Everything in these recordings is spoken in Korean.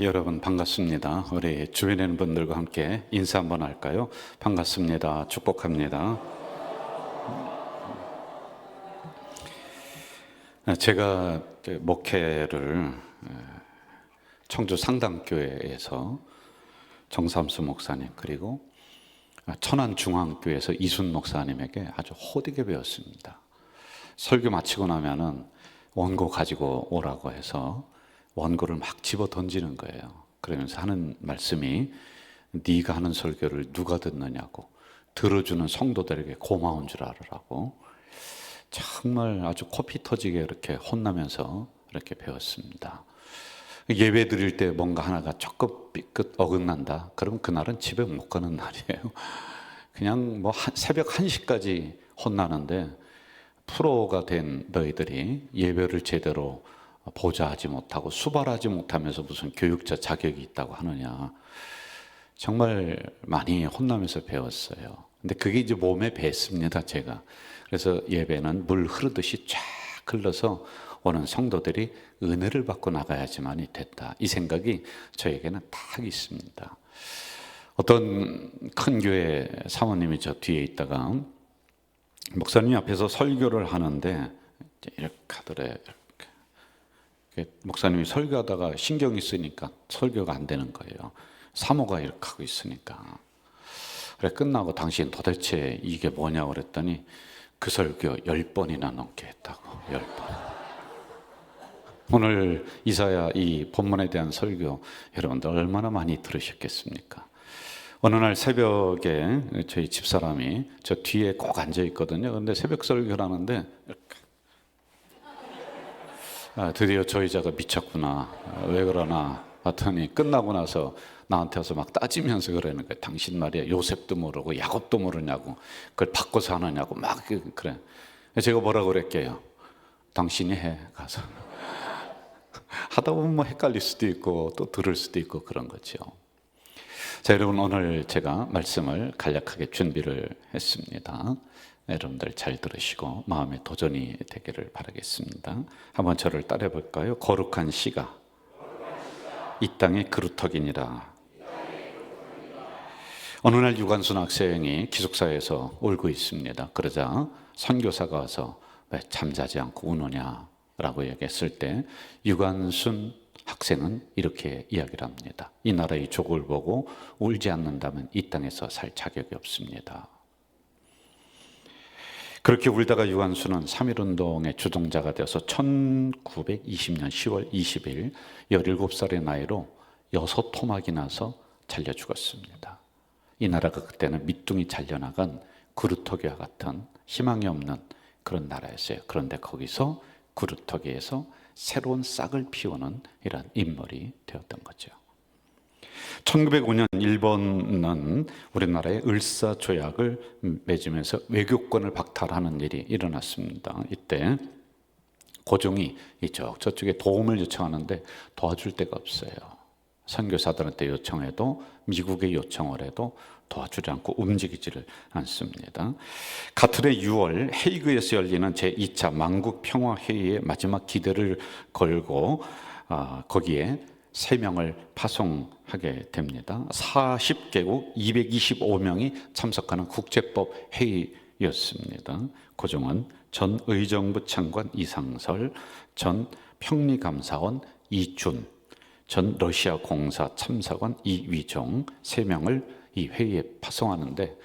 여러분 반갑습니다. 우리 주변에 있는 분들과 함께 인사 한번 할까요? 반갑습니다. 축복합니다. 제가 목회를 청주 상담교회에서 정삼수 목사님 그리고 천안중앙교회에서 이순 목사님에게 아주 호되게 배웠습니다. 설교 마치고 나면은 원고 가지고 오라고 해서 원고를 막 집어 던지는 거예요. 그러면서 하는 말씀이 네가 하는 설교를 누가 듣느냐고, 들어주는 성도들에게 고마운 줄 알으라고. 정말 아주 코피 터지게 이렇게 혼나면서 이렇게 배웠습니다. 예배 드릴 때 뭔가 하나가 조금 삐끗 어긋난다, 그럼 그날은 집에 못 가는 날이에요. 그냥 뭐 새벽 1시까지 혼나는데, 프로가 된 너희들이 예배를 제대로 보좌하지 못하고 수발하지 못하면서 무슨 교육자 자격이 있다고 하느냐. 정말 많이 혼나면서 배웠어요. 근데 그게 이제 몸에 뱄습니다, 제가. 그래서 예배는 물 흐르듯이 쫙 흘러서 오는 성도들이 은혜를 받고 나가야지만이 됐다, 이 생각이 저에게는 딱 있습니다. 어떤 큰 교회 사모님이 저 뒤에 있다가 목사님 앞에서 설교를 하는데 이렇게 하더래. 목사님이 설교하다가 신경이 쓰니까 설교가 안 되는 거예요. 사모가 이렇게 하고 있으니까. 그래, 끝나고 당신 도대체 이게 뭐냐고 그랬더니 그 설교 10번이나 넘게 했다고. 10번. 오늘 이사야 이 본문에 대한 설교 여러분들 얼마나 많이 들으셨겠습니까? 어느 날 새벽에 저희 집사람이 저 뒤에 꼭 앉아 있거든요. 근데 새벽 설교를 하는데 드디어 저 여자가 미쳤구나, 왜 그러나 봤더니 끝나고 나서 나한테 와서 막 따지면서 그러는 거예요. 당신 말이야 요셉도 모르고 야곱도 모르냐고, 그걸 바꿔서 하느냐고 막 그래. 제가 뭐라고 그랬게요? 당신이 해, 가서. 하다 보면 뭐 헷갈릴 수도 있고 또 들을 수도 있고 그런 거죠. 자, 여러분, 오늘 제가 말씀을 간략하게 준비를 했습니다. 여러분들 잘 들으시고 마음의 도전이 되기를 바라겠습니다. 한번 저를 따라해 볼까요? 거룩한 씨가 이 땅의 그루터기니라. 어느 날 유관순 학생이 기숙사에서 울고 있습니다. 그러자 선교사가 와서 왜 잠자지 않고 우느냐 라고 얘기했을 때 유관순 학생은 이렇게 이야기를 합니다. 이 나라의 족을 보고 울지 않는다면 이 땅에서 살 자격이 없습니다. 그렇게 울다가 유관순은 3.1운동의 주동자가 되어서 1920년 10월 20일 17살의 나이로 6토막이 나서 잘려 죽었습니다. 이 나라가 그때는 밑둥이 잘려나간 그루터기와 같은 희망이 없는 그런 나라였어요. 그런데 거기서 그루터기에서 새로운 싹을 피우는 이런 인물이 되었던 거죠. 1905년 일본은 우리나라에 을사조약을 맺으면서 외교권을 박탈하는 일이 일어났습니다. 이때 고종이 저쪽에 도움을 요청하는데 도와줄 데가 없어요. 선교사들한테 요청해도, 미국에 요청을 해도 도와주지 않고 움직이지를 않습니다. 같은 해 6월 헤이그에서 열리는 제2차 만국평화회의의 마지막 기대를 걸고 거기에 3명을 파송하게 됩니다. 40개국 225명이 참석하는 국제법 회의였습니다. 고종은 전 의정부 장관 이상설, 전 평리감사원 이준, 전 러시아 공사 참사관 이위종 3명을 이 회의에 파송하는데,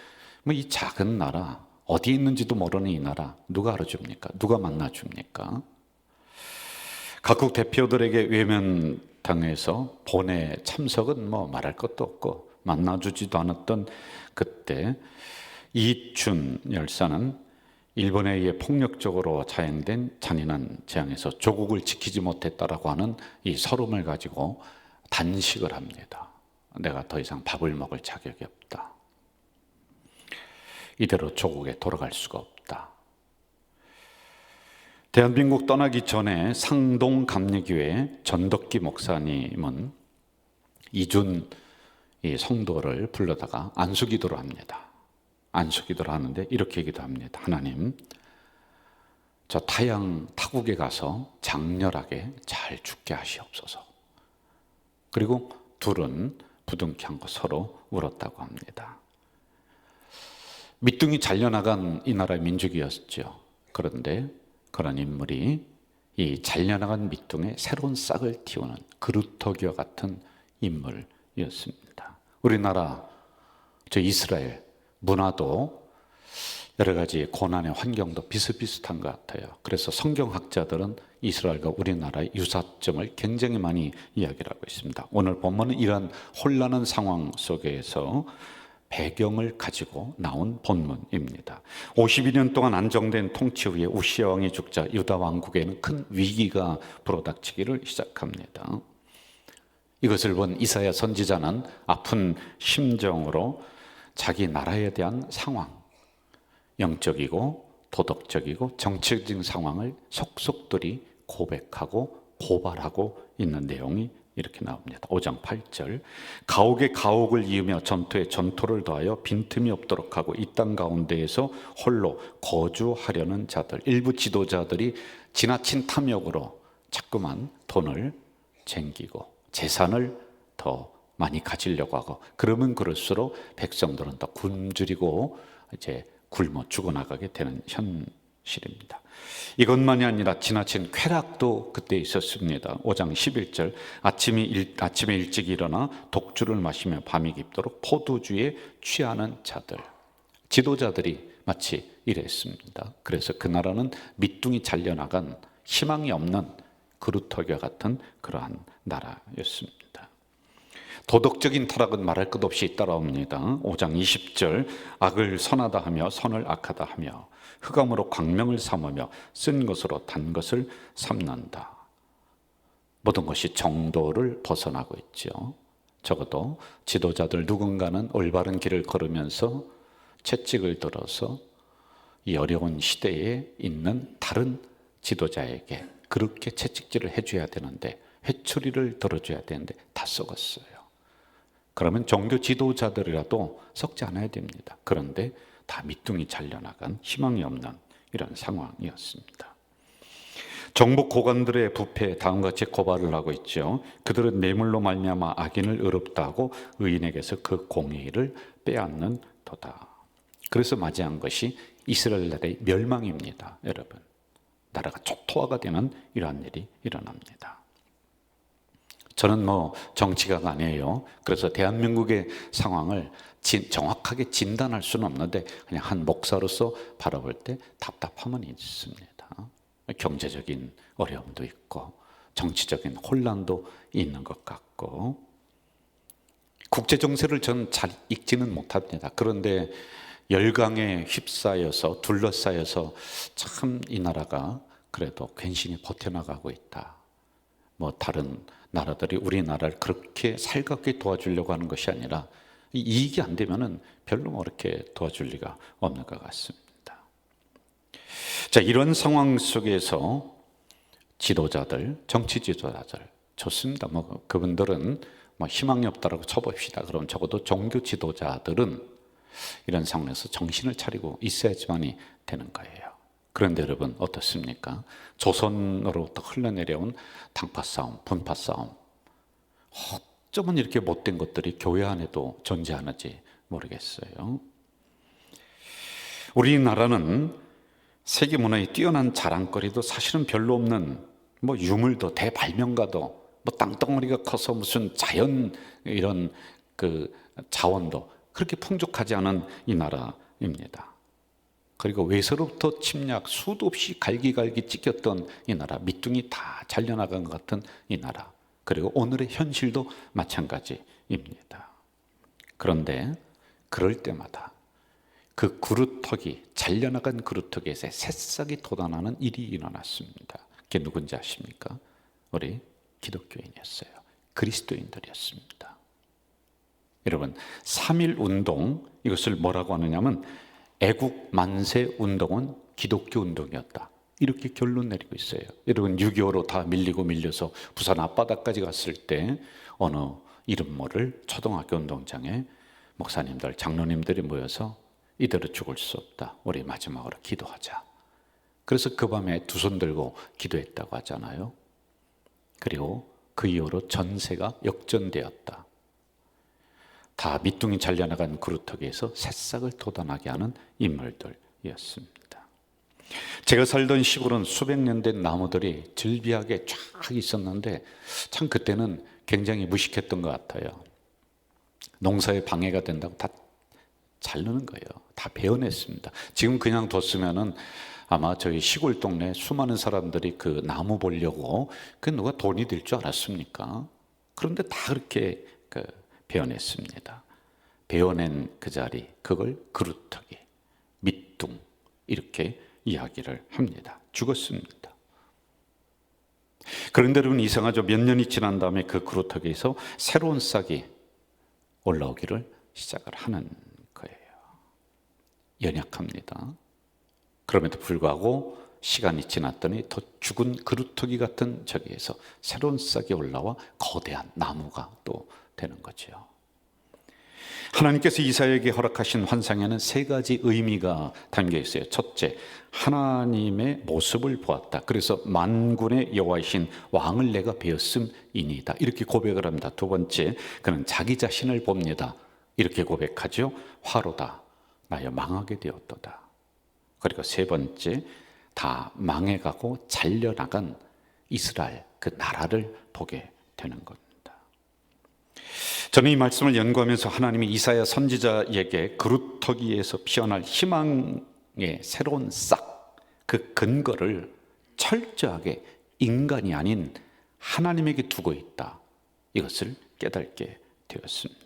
뭐 이 작은 나라, 어디 있는지도 모르는 이 나라 누가 알아줍니까? 누가 만나줍니까? 각국 대표들에게 외면당해서 본회 참석은 뭐 말할 것도 없고 만나주지도 않았던 그때 이춘 열사는 일본에 의해 폭력적으로 자행된 잔인한 재앙에서 조국을 지키지 못했다라고 하는 이 서름을 가지고 단식을 합니다. 내가 더 이상 밥을 먹을 자격이 없다. 이대로 조국에 돌아갈 수가 없다. 대한민국 떠나기 전에 상동감리교회 전덕기 목사님은 이준 이 성도를 불러다가 안수기도를 합니다. 안수기도를 하는데 이렇게 얘기도 합니다. 하나님, 저 타양 타국에 가서 장렬하게 잘 죽게 하시옵소서. 그리고 둘은 부둥켜 안고 서로 울었다고 합니다. 밑둥이 잘려나간 이 나라의 민족이었죠. 그런데 그런 인물이 이 잘려나간 밑둥에 새로운 싹을 틔우는 그루터기와 같은 인물이었습니다. 우리나라, 저 이스라엘 문화도 여러 가지 고난의 환경도 비슷비슷한 것 같아요. 그래서 성경학자들은 이스라엘과 우리나라의 유사점을 굉장히 많이 이야기를 하고 있습니다. 오늘 본문은 이러한 혼란한 상황 속에서 배경을 가지고 나온 본문입니다. 52년 동안 안정된 통치 후에 우시야 왕이 죽자 유다 왕국에는 큰 위기가 불어닥치기를 시작합니다. 이것을 본 이사야 선지자는 아픈 심정으로 자기 나라에 대한 상황, 영적이고 도덕적이고 정치적인 상황을 속속들이 고백하고 고발하고 있는 내용이 이렇게 나옵니다. 5장 8절, 가옥에 가옥을 이으며 전투에 전투를 더하여 빈틈이 없도록 하고 이 땅 가운데에서 홀로 거주하려는 자들, 일부 지도자들이 지나친 탐욕으로 자꾸만 돈을 쟁기고 재산을 더 많이 가지려고 하고, 그러면 그럴수록 백성들은 더 굶주리고 이제 굶어 죽어나가게 되는 현실입니다. 이것만이 아니라 지나친 쾌락도 그때 있었습니다. 5장 11절, 아침에 일찍 일어나 독주를 마시며 밤이 깊도록 포도주에 취하는 자들, 지도자들이 마치 이랬습니다. 그래서 그 나라는 밑둥이 잘려나간 희망이 없는 그루터기와 같은 그러한 나라였습니다. 도덕적인 타락은 말할 것 없이 따라옵니다. 5장 20절, 악을 선하다 하며 선을 악하다 하며 흑암으로 광명을 삼으며 쓴 것으로 단 것을 삼는다. 모든 것이 정도를 벗어나고 있죠. 적어도 지도자들 누군가는 올바른 길을 걸으면서 채찍을 들어서 이 어려운 시대에 있는 다른 지도자에게 그렇게 채찍질을 해줘야 되는데, 회초리를 들어줘야 되는데 다 썩었어요. 그러면 종교 지도자들이라도 썩지 않아야 됩니다. 그런데 다 밑둥이 잘려나간 희망이 없는 이런 상황이었습니다. 정복 고관들의 부패에 다음과 같이 고발을 하고 있죠. 그들은 뇌물로 말미암아 악인을 의롭다 하고 의인에게서 그 공의를 빼앗는 도다. 그래서 맞이한 것이 이스라엘 나라의 멸망입니다. 여러분, 나라가 초토화가 되는 이러한 일이 일어납니다. 저는 정치가가 아니에요. 그래서 대한민국의 상황을 정확하게 진단할 수는 없는데 그냥 한 목사로서 바라볼 때 답답함은 있습니다. 경제적인 어려움도 있고 정치적인 혼란도 있는 것 같고, 국제 정세를 저는 잘 읽지는 못합니다. 그런데 열강에 휩싸여서 둘러싸여서 참 이 나라가 그래도 괜시히 버텨나가고 있다. 다른 나라들이 우리나라를 그렇게 살갑게 도와주려고 하는 것이 아니라 이익이 안 되면은 별로 그렇게 도와줄 리가 없는 것 같습니다. 자, 이런 상황 속에서 지도자들, 정치 지도자들 좋습니다. 그분들은 희망이 없다라고 쳐봅시다. 그럼 적어도 종교 지도자들은 이런 상황에서 정신을 차리고 있어야지만이 되는 거예요. 그런데 여러분 어떻습니까? 조선으로부터 흘러내려온 당파 싸움, 분파 싸움, 어쩌면 이렇게 못된 것들이 교회 안에도 존재하는지 모르겠어요. 우리나라는 세계 문화의 뛰어난 자랑거리도 사실은 별로 없는 유물도 대발명가도 땅덩어리가 커서 무슨 자연 이런 그 자원도 그렇게 풍족하지 않은 이 나라입니다. 그리고 외서로부터 침략 수도 없이 갈기갈기 찍혔던 이 나라, 밑둥이 다 잘려나간 것 같은 이 나라, 그리고 오늘의 현실도 마찬가지입니다. 그런데 그럴 때마다 그 그루터기, 잘려나간 그루터기에서 새싹이 돋아나는 일이 일어났습니다. 그게 누군지 아십니까? 우리 기독교인이었어요. 그리스도인들이었습니다. 여러분, 3.1 운동, 이것을 뭐라고 하느냐면 애국 만세 운동은 기독교 운동이었다, 이렇게 결론 내리고 있어요. 여러분, 6.25로 다 밀려서 부산 앞바다까지 갔을 때 어느 이름 모를 초등학교 운동장에 목사님들, 장로님들이 모여서 이대로 죽을 수 없다, 우리 마지막으로 기도하자. 그래서 그 밤에 두 손 들고 기도했다고 하잖아요. 그리고 그 이후로 전세가 역전되었다. 다 밑둥이 잘려나간 그루터기에서 새싹을 돋아나게 하는 인물들이었습니다. 제가 살던 시골은 수백 년 된 나무들이 즐비하게 쫙 있었는데 참 그때는 굉장히 무식했던 것 같아요. 농사에 방해가 된다고 다 자르는 거예요. 다 베어냈습니다. 지금 그냥 뒀으면은 아마 저희 시골 동네 수많은 사람들이 그 나무 보려고 그 누가 돈이 들 줄 알았습니까? 그런데 다 그렇게 베어냈습니다. 베어낸 그 자리, 그걸 그루터기, 밑둥 이렇게 이야기를 합니다. 죽었습니다. 그런데 여러분 이상하죠? 몇 년이 지난 다음에 그 그루터기에서 새로운 싹이 올라오기를 시작을 하는 거예요. 연약합니다. 그럼에도 불구하고 시간이 지났더니 더 죽은 그루터기 같은 저기에서 새로운 싹이 올라와 거대한 나무가 또 되는 거죠. 하나님께서 이사야에게 허락하신 환상에는 세 가지 의미가 담겨 있어요. 첫째, 하나님의 모습을 보았다. 그래서 만군의 여호와이신 왕을 내가 베었음이니이다. 이렇게 고백을 합니다. 두 번째, 그는 자기 자신을 봅니다. 이렇게 고백하죠. 화로다. 나여 망하게 되었도다. 그리고 세 번째, 다 망해가고 잘려나간 이스라엘 그 나라를 보게 되는 겁니다. 저는 이 말씀을 연구하면서 하나님이 이사야 선지자에게 그루터기에서 피어날 희망의 새로운 싹, 그 근거를 철저하게 인간이 아닌 하나님에게 두고 있다. 이것을 깨닫게 되었습니다.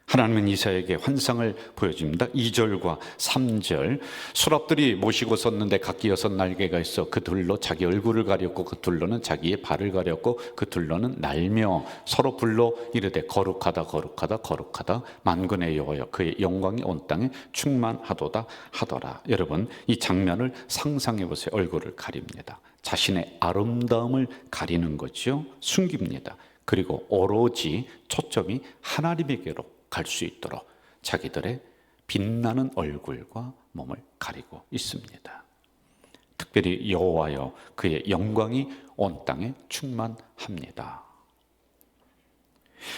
하나님은 이사야에게 환상을 보여줍니다. 2절과 3절, 수랍들이 모시고 섰는데 각기 6날개가 있어 그 둘로 자기 얼굴을 가렸고 그 둘로는 자기의 발을 가렸고 그 둘로는 날며 서로 불러 이르되 거룩하다 거룩하다 거룩하다 만군의 여호와여 그의 영광이 온 땅에 충만하도다 하더라. 여러분 이 장면을 상상해 보세요. 얼굴을 가립니다. 자신의 아름다움을 가리는 거죠. 숨깁니다. 그리고 오로지 초점이 하나님에게로 갈 수 있도록 자기들의 빛나는 얼굴과 몸을 가리고 있습니다. 특별히 여호와여 그의 영광이 온 땅에 충만합니다.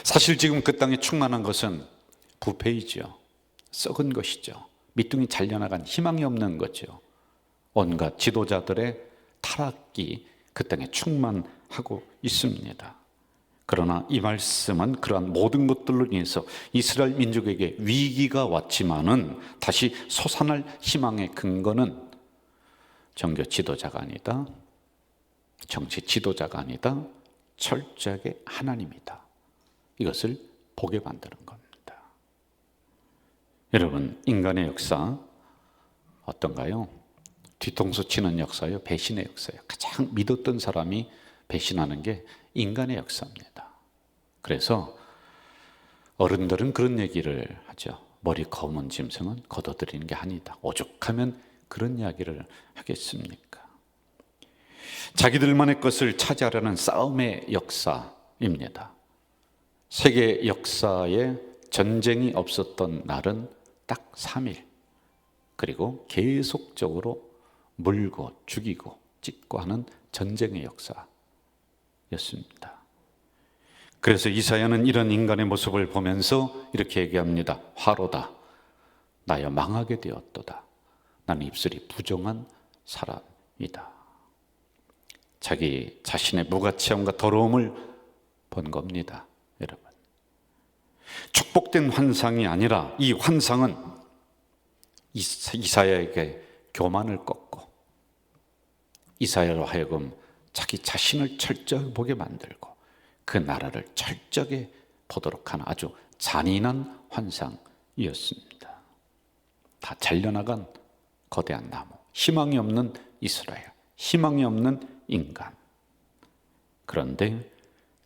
사실 지금 그 땅에 충만한 것은 부패이죠. 썩은 것이죠. 밑둥이 잘려나간 희망이 없는 거죠. 온갖 지도자들의 타락이 그 땅에 충만하고 있습니다. 그러나 이 말씀은 그러한 모든 것들로 인해서 이스라엘 민족에게 위기가 왔지만은 다시 솟아날 희망의 근거는 종교 지도자가 아니다. 정치 지도자가 아니다. 철저하게 하나님이다. 이것을 보게 만드는 겁니다. 여러분, 인간의 역사 어떤가요? 뒤통수 치는 역사요, 배신의 역사요. 가장 믿었던 사람이 배신하는 게 인간의 역사입니다. 그래서 어른들은 그런 얘기를 하죠. 머리 검은 짐승은 걷어들이는 게 아니다. 오죽하면 그런 이야기를 하겠습니까? 자기들만의 것을 차지하려는 싸움의 역사입니다. 세계 역사에 전쟁이 없었던 날은 딱 3일. 그리고 계속적으로 물고 죽이고 찢고 하는 전쟁의 역사였습니다. 그래서 이사야는 이런 인간의 모습을 보면서 이렇게 얘기합니다. 화로다. 나여 망하게 되었도다. 나는 입술이 부정한 사람이다. 자기 자신의 무가치함과 더러움을 본 겁니다. 여러분, 축복된 환상이 아니라 이 환상은 이사야에게 교만을 꺾고 이사야로 하여금 자기 자신을 철저히 보게 만들고 그 나라를 철저하게 보도록 하는 아주 잔인한 환상이었습니다. 다 잘려나간 거대한 나무, 희망이 없는 이스라엘, 희망이 없는 인간. 그런데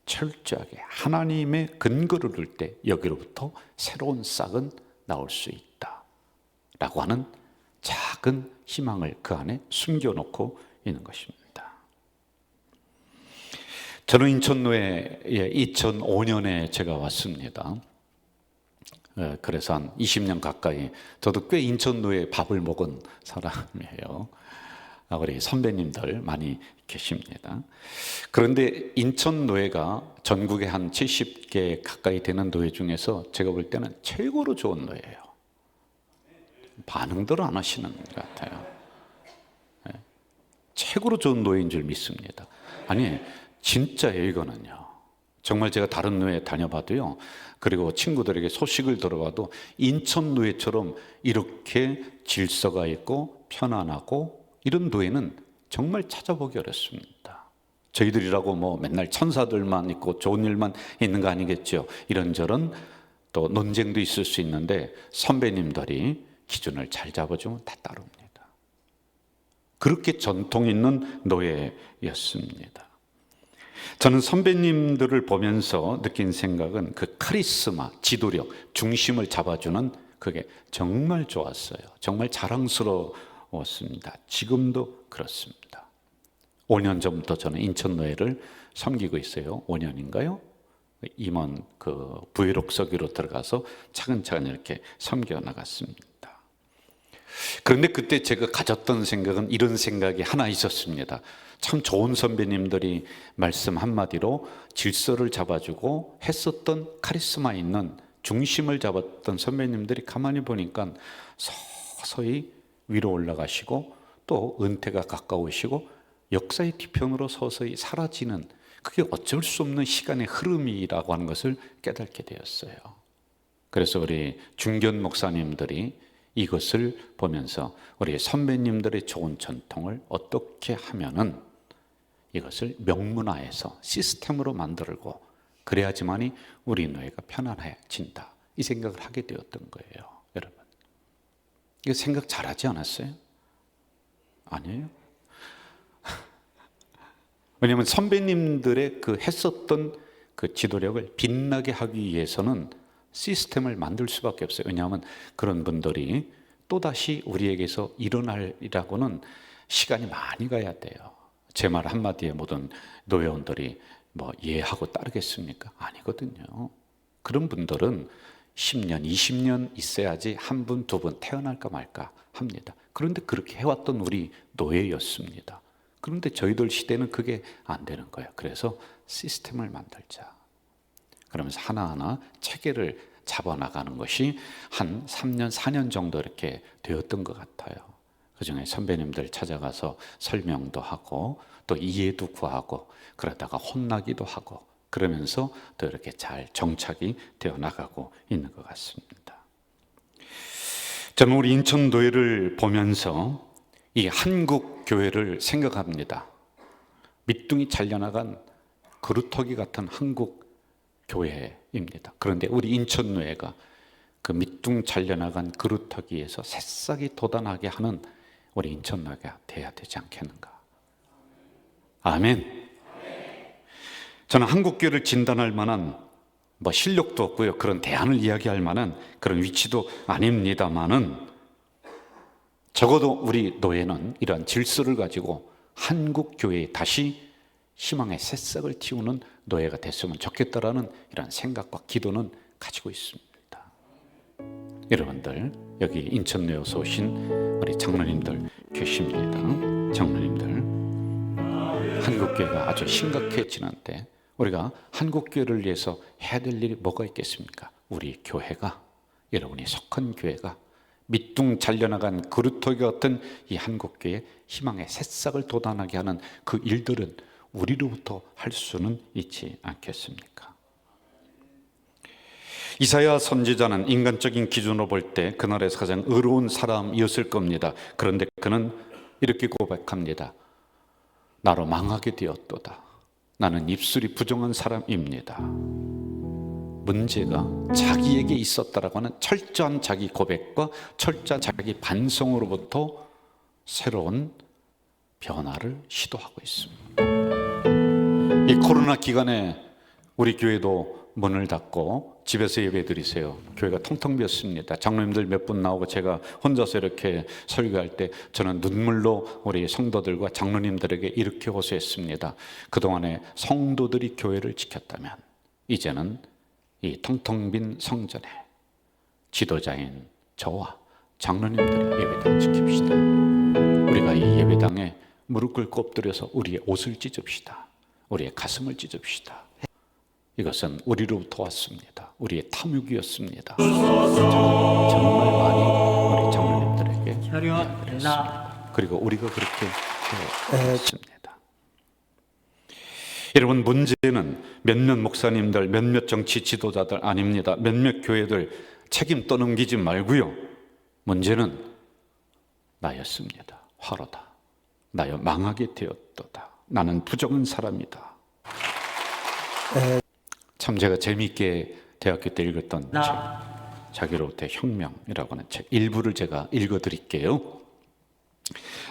철저하게 하나님의 근거를 둘 때 여기로부터 새로운 싹은 나올 수 있다 라고 하는 작은 희망을 그 안에 숨겨놓고 있는 것입니다. 저는 인천로에 2005년에 제가 왔습니다. 그래서 한 20년 가까이 저도 꽤 인천로에 밥을 먹은 사람이에요. 우리 선배님들 많이 계십니다. 그런데 인천 노예가 전국에 한 70개 가까이 되는 노예 중에서 제가 볼 때는 최고로 좋은 노예예요. 반응들을 안 하시는 것 같아요. 최고로 좋은 노예인 줄 믿습니다. 아니, 진짜예요, 이거는요. 정말 제가 다른 노예 다녀봐도요, 그리고 친구들에게 소식을 들어봐도 인천 노예처럼 이렇게 질서가 있고 편안하고 이런 노예는 정말 찾아보기 어렵습니다. 저희들이라고 뭐 맨날 천사들만 있고 좋은 일만 있는 거 아니겠죠. 이런저런 또 논쟁도 있을 수 있는데 선배님들이 기준을 잘 잡아주면 다 따릅니다. 그렇게 전통 있는 노예였습니다. 저는 선배님들을 보면서 느낀 생각은 그 카리스마, 지도력, 중심을 잡아주는 그게 정말 좋았어요. 정말 자랑스러웠습니다. 지금도 그렇습니다. 5년 전부터 저는 인천 노예를 섬기고 있어요. 5년인가요? 임원 그 부회록서기로 들어가서 차근차근 이렇게 섬겨 나갔습니다. 그런데 그때 제가 가졌던 생각은 이런 생각이 하나 있었습니다. 참 좋은 선배님들이 말씀 한마디로 질서를 잡아주고 했었던 카리스마 있는 중심을 잡았던 선배님들이 가만히 보니까 서서히 위로 올라가시고 또 은퇴가 가까우시고 역사의 뒤편으로 서서히 사라지는, 그게 어쩔 수 없는 시간의 흐름이라고 하는 것을 깨닫게 되었어요. 그래서 우리 중견 목사님들이 이것을 보면서 우리 선배님들의 좋은 전통을 어떻게 하면은 이것을 명문화해서 시스템으로 만들고 그래야지만이 우리 노예가 편안해진다, 이 생각을 하게 되었던 거예요. 여러분, 이거 생각 잘하지 않았어요? 아니에요? 왜냐하면 선배님들의 그 했었던 그 지도력을 빛나게 하기 위해서는 시스템을 만들 수밖에 없어요. 왜냐하면 그런 분들이 또다시 우리에게서 일어나려고는 시간이 많이 가야 돼요. 제 말 한마디에 모든 노예원들이 뭐 이해하고 따르겠습니까? 아니거든요. 그런 분들은 10년, 20년 있어야지 한 분, 두 분 태어날까 말까 합니다. 그런데 그렇게 해왔던 우리 노예였습니다. 그런데 저희들 시대는 그게 안 되는 거예요. 그래서 시스템을 만들자. 그러면서 하나하나 체계를 잡아나가는 것이 한 3년, 4년 정도 이렇게 되었던 것 같아요. 그중에 선배님들 찾아가서 설명도 하고 또 이해도 구하고 그러다가 혼나기도 하고 그러면서 또 이렇게 잘 정착이 되어 나가고 있는 것 같습니다. 저는 우리 인천 노예를 보면서 이 한국 교회를 생각합니다. 밑둥이 잘려나간 그루터기 같은 한국 교회입니다. 그런데 우리 인천 노예가 그 밑둥 잘려나간 그루터기에서 새싹이 돋아나게 하는 우리 인천 노예가 돼야 되지 않겠는가? 아멘. 저는 한국 교회를 진단할 만한 뭐 실력도 없고요, 그런 대안을 이야기할 만한 그런 위치도 아닙니다만은 적어도 우리 노예는 이러한 질서를 가지고 한국 교회에 다시 희망의 새싹을 틔우는 노예가 됐으면 좋겠다라는 이런 생각과 기도는 가지고 있습니다. 여러분들, 여기 인천 노예에서 오신 우리 장로님들 계십니다. 장로님들, 한국교회가 아주 심각해지는데 우리가 한국교회를 위해서 해야 될 일이 뭐가 있겠습니까? 우리 교회가, 여러분이 속한 교회가 밑둥 잘려나간 그루터기 같은 이 한국교회의 희망의 새싹을 돋아나게 하는 그 일들은 우리로부터 할 수는 있지 않겠습니까? 이사야 선지자는 인간적인 기준으로 볼 때 그날에서 가장 의로운 사람이었을 겁니다. 그런데 그는 이렇게 고백합니다. 나로 망하게 되었도다. 나는 입술이 부정한 사람입니다. 문제가 자기에게 있었다라고 하는 철저한 자기 고백과 철저한 자기 반성으로부터 새로운 변화를 시도하고 있습니다. 이 코로나 기간에 우리 교회도 문을 닫고 집에서 예배 드리세요. 교회가 텅텅 비었습니다. 장로님들 몇 분 나오고 제가 혼자서 이렇게 설교할 때 저는 눈물로 우리 성도들과 장로님들에게 이렇게 호소했습니다. 그동안에 성도들이 교회를 지켰다면 이제는 이 텅텅 빈 성전에 지도자인 저와 장로님들의 예배당을 지킵시다. 우리가 이 예배당에 무릎 꿇고 엎드려서 우리의 옷을 찢읍시다. 우리의 가슴을 찢읍시다. 이것은 우리로부터 왔습니다. 우리의 탐욕이었습니다. 정말 많이 우리 장로님들에게 이야기했습니다. 그리고 우리가 그렇게 했습니다. 여러분, 문제는 몇몇 목사님들, 몇몇 정치 지도자들 아닙니다. 몇몇 교회들 책임 떠넘기지 말고요. 문제는 나였습니다. 화로다. 나여 망하게 되었도다. 나는 부정한 사람이다. 참 제가 재미있게 대학교 때 읽었던 책, 자기로부터의 혁명이라고 하는 책 일부를 제가 읽어드릴게요.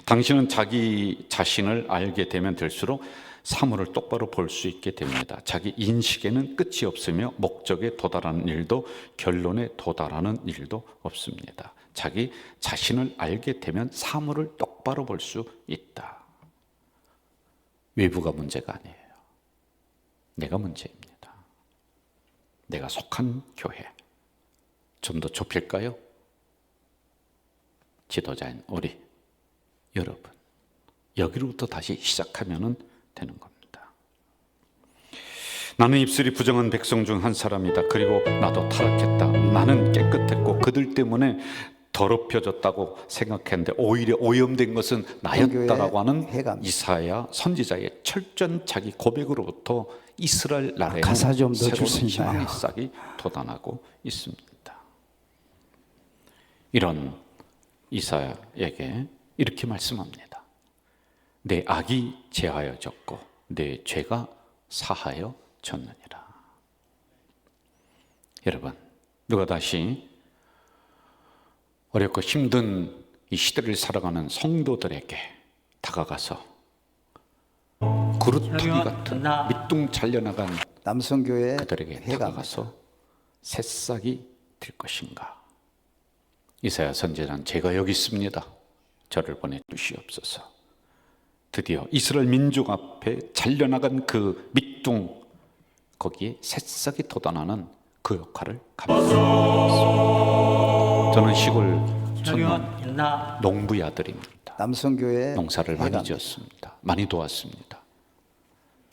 당신은 자기 자신을 알게 되면 될수록 사물을 똑바로 볼 수 있게 됩니다. 자기 인식에는 끝이 없으며 목적에 도달하는 일도 결론에 도달하는 일도 없습니다. 자기 자신을 알게 되면 사물을 똑바로 볼 수 있다. 외부가 문제가 아니에요. 내가 문제입니다. 내가 속한 교회. 좀 더 좁힐까요? 지도자인 우리 여러분, 여기로부터 다시 시작하면 되는 겁니다. 나는 입술이 부정한 백성 중 한 사람이다. 그리고 나도 타락했다. 나는 깨끗했고 그들 때문에 더럽혀졌다고 생각했는데 오히려 오염된 것은 나였다라고 하는 이사야 선지자의 철저한 자기 고백으로부터 이스라엘 나라에 새로운 희망의 싹이 돋아나고 있습니다. 이런 이사야에게 이렇게 말씀합니다. 내 악이 제하여졌고 내 죄가 사하여졌느니라. 여러분, 누가 다시 어렵고 힘든 이 시대를 살아가는 성도들에게 다가가서 그루터기 같은 밑둥 잘려나간 남성교회 그들에게 다가가서 새싹이 될 것인가? 이사야 선지자는 제가 여기 있습니다. 저를 보내주시옵소서. 드디어 이스라엘 민족 앞에 잘려나간 그 밑둥, 거기에 새싹이 돋아나는 그 역할을 감당했습니다. 저는 시골 촌 농부의 아들입니다. 남성교회 농사를 많이 지었습니다. 많이 도왔습니다.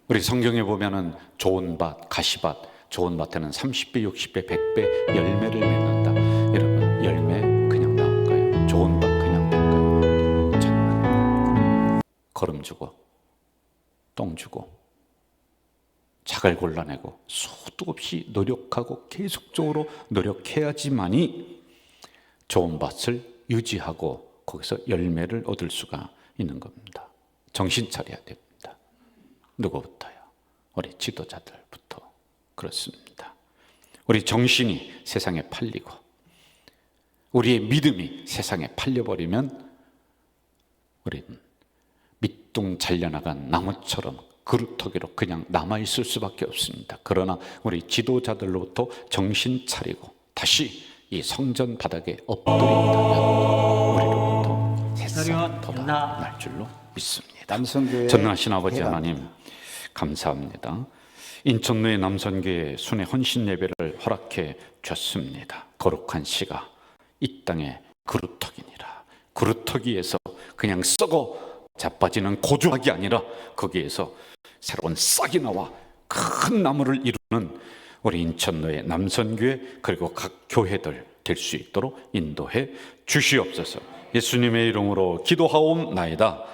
우리 성경에 보면은 좋은 밭, 가시밭, 좋은 밭에는 30배, 60배, 100배 열매를 맺는다. 여러분, 열매 그냥 나올까요? 좋은 밭 그냥 될까요? 정말 거름 주고 똥 주고 작을 골라내고 수도 없이 노력하고 계속적으로 노력해야지만이 좋은 밭을 유지하고 거기서 열매를 얻을 수가 있는 겁니다. 정신 차려야 됩니다. 누구부터요? 우리 지도자들부터 그렇습니다. 우리 정신이 세상에 팔리고 우리의 믿음이 세상에 팔려버리면 우리는 밑둥 잘려나간 나무처럼 그루터기로 그냥 남아있을 수밖에 없습니다. 그러나 우리 지도자들로부터 정신 차리고 다시 이 성전 바닥에 엎드린다면 우리로부터 새싹 돋아날 줄로 믿습니다. 전능하신 아버지 하나님, 감사합니다. 인천로의 남선교회 순회 헌신 예배를 허락해 주셨습니다. 거룩한 씨가 이 땅의 그루터기니라. 그루터기에서 그냥 썩어 자빠지는 고주박이 아니라 거기에서 새로운 싹이 나와 큰 나무를 이루는 우리 인천로의 남선교회 그리고 각 교회들 될 수 있도록 인도해 주시옵소서. 예수님의 이름으로 기도하옵나이다.